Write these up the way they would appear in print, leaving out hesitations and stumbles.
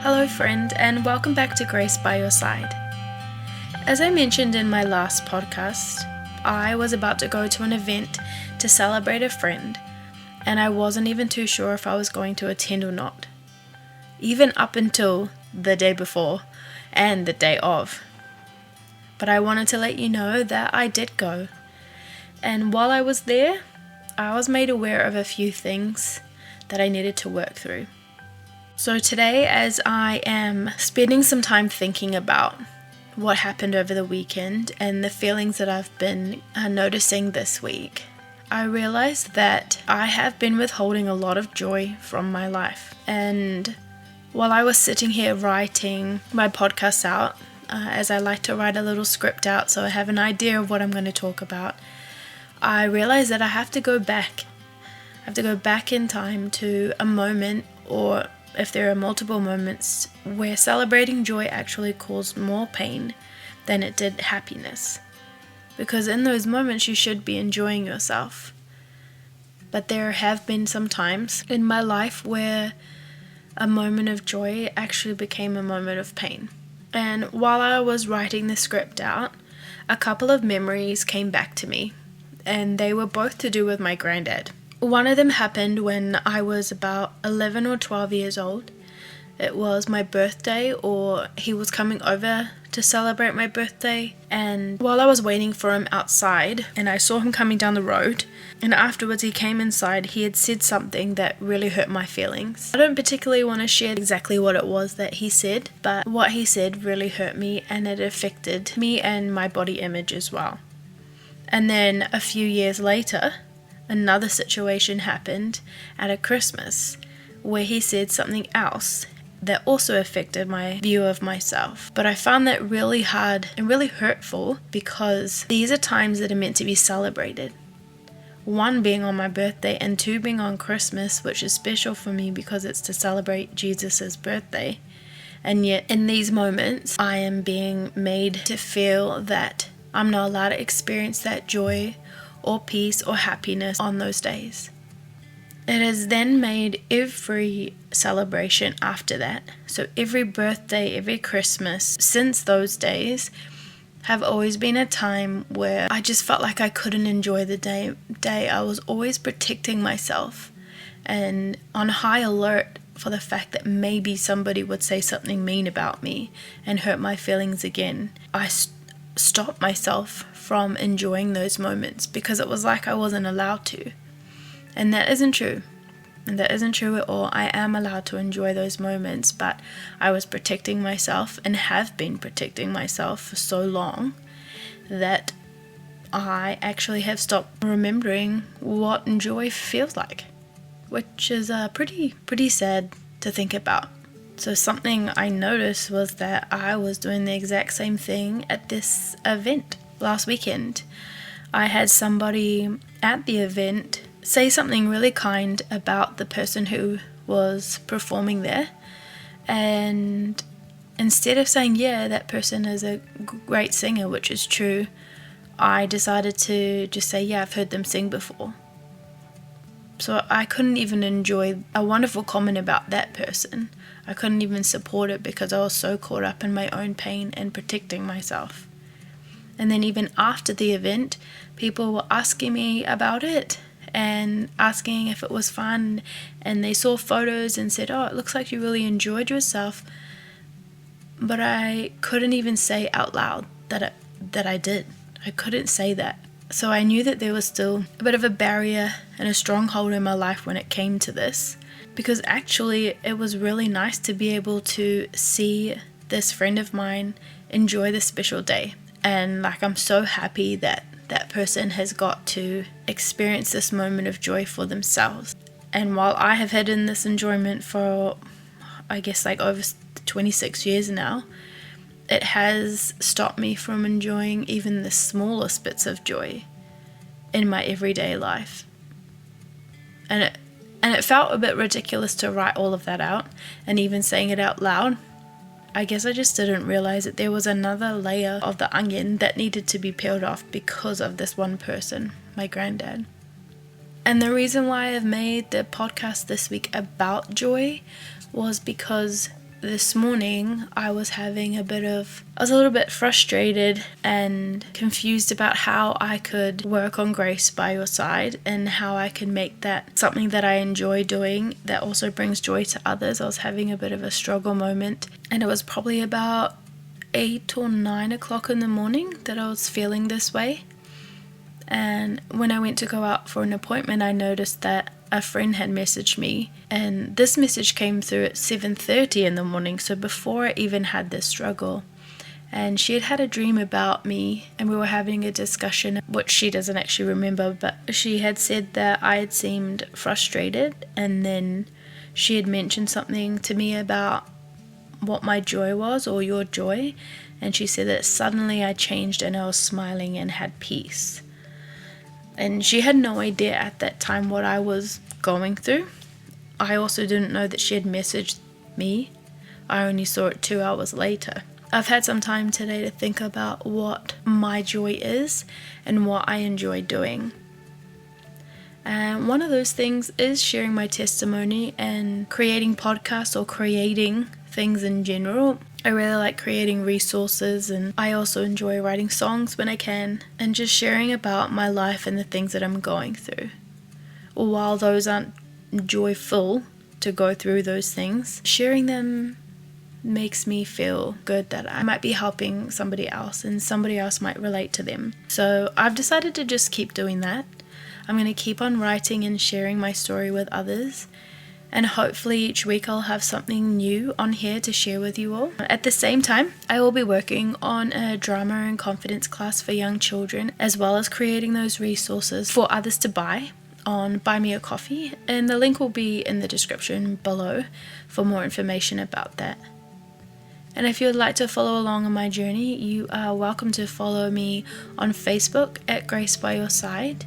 Hello, friend, and welcome back to Grace by Your Side. As I mentioned in my last podcast, I was about to go to an event to celebrate a friend, and I wasn't even too sure if I was going to attend or not, even up until the day before and the day of. But I wanted to let you know that I did go, and while I was there, I was made aware of a few things that I needed to work through. So today, as I am spending some time thinking about what happened over the weekend and the feelings that I've been noticing this week, I realized that I have been withholding a lot of joy from my life. And while I was sitting here writing my podcast out, as I like to write a little script out so I have an idea of what I'm going to talk about, I realized that I have to go back. I have to go back in time to a moment, or if there are multiple moments, where celebrating joy actually caused more pain than it did happiness. Because in those moments you should be enjoying yourself. But there have been some times in my life where a moment of joy actually became a moment of pain. And while I was writing the script out, a couple of memories came back to me, and they were both to do with my granddad. One of them happened when I was about 11 or 12 years old. It was my birthday, or he was coming over to celebrate my birthday, and while I was waiting for him outside and I saw him coming down the road, and afterwards he came inside, he had said something that really hurt my feelings. I don't particularly want to share exactly what it was that he said, but what he said really hurt me, and it affected me and my body image as well. And then a few years later, another situation happened at a Christmas where he said something else that also affected my view of myself. But I found that really hard and really hurtful, because these are times that are meant to be celebrated. One being on my birthday, and two being on Christmas, which is special for me because it's to celebrate Jesus' birthday. And yet in these moments I am being made to feel that I'm not allowed to experience that joy or peace or happiness on those days. It has then made every celebration after that, so every birthday, every Christmas since those days, have always been a time where I just felt like I couldn't enjoy the day. I was always protecting myself and on high alert for the fact that maybe somebody would say something mean about me and hurt my feelings again. I stopped myself from enjoying those moments because it was like I wasn't allowed to. And that isn't true. And that isn't true at all. I am allowed to enjoy those moments, but I was protecting myself and have been protecting myself for so long that I actually have stopped remembering what joy feels like, which is pretty sad to think about. So something I noticed was that I was doing the exact same thing at this event last weekend. I had somebody at the event say something really kind about the person who was performing there, and instead of saying, yeah, that person is a great singer, which is true, I decided to just say, yeah, I've heard them sing before. So I couldn't even enjoy a wonderful comment about that person. I couldn't even support it because I was so caught up in my own pain and protecting myself. And then even after the event, people were asking me about it and asking if it was fun, and they saw photos and said, oh, it looks like you really enjoyed yourself. But I couldn't even say out loud that I did. I couldn't say that. So I knew that there was still a bit of a barrier and a stronghold in my life when it came to this, because actually it was really nice to be able to see this friend of mine enjoy this special day. And I'm so happy that that person has got to experience this moment of joy for themselves. And while I have had in this enjoyment for, I guess, over 26 years now, it has stopped me from enjoying even the smallest bits of joy in my everyday life. And it felt a bit ridiculous to write all of that out and even saying it out loud. I guess I just didn't realize that there was another layer of the onion that needed to be peeled off because of this one person, my granddad. And the reason why I've made the podcast this week about joy was because this morning I was a little bit frustrated and confused about how I could work on Grace by Your Side and how I could make that something that I enjoy doing that also brings joy to others. I was having a bit of a struggle moment, and it was probably about 8 or 9 o'clock in the morning that I was feeling this way. And when I went to go out for an appointment, I noticed that a friend had messaged me, and this message came through at 7:30 in the morning, so before I even had this struggle. And she had a dream about me, and we were having a discussion, which she doesn't actually remember, but she had said that I had seemed frustrated, and then she had mentioned something to me about what my joy was, or your joy, and she said that suddenly I changed and I was smiling and had peace. And she had no idea at that time what I was going through. I also didn't know that she had messaged me. I only saw it 2 hours later. I've had some time today to think about what my joy is and what I enjoy doing. And one of those things is sharing my testimony and creating podcasts or creating things in general. I really like creating resources, and I also enjoy writing songs when I can and just sharing about my life and the things that I'm going through. While those aren't joyful to go through those things, sharing them makes me feel good that I might be helping somebody else and somebody else might relate to them. So I've decided to just keep doing that. I'm going to keep on writing and sharing my story with others. And hopefully each week I'll have something new on here to share with you all. At the same time, I will be working on a drama and confidence class for young children, as well as creating those resources for others to buy on Buy Me a Coffee. And the link will be in the description below for more information about that. And if you would like to follow along on my journey, you are welcome to follow me on Facebook at Grace by Your Side.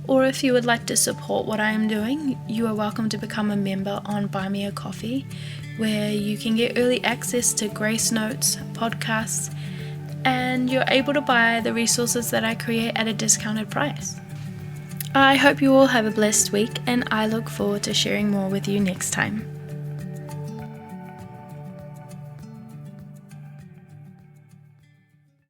Or if you would like to support what I am doing, you are welcome to become a member on Buy Me a Coffee, where you can get early access to Grace Notes, podcasts, and you're able to buy the resources that I create at a discounted price. I hope you all have a blessed week, and I look forward to sharing more with you next time.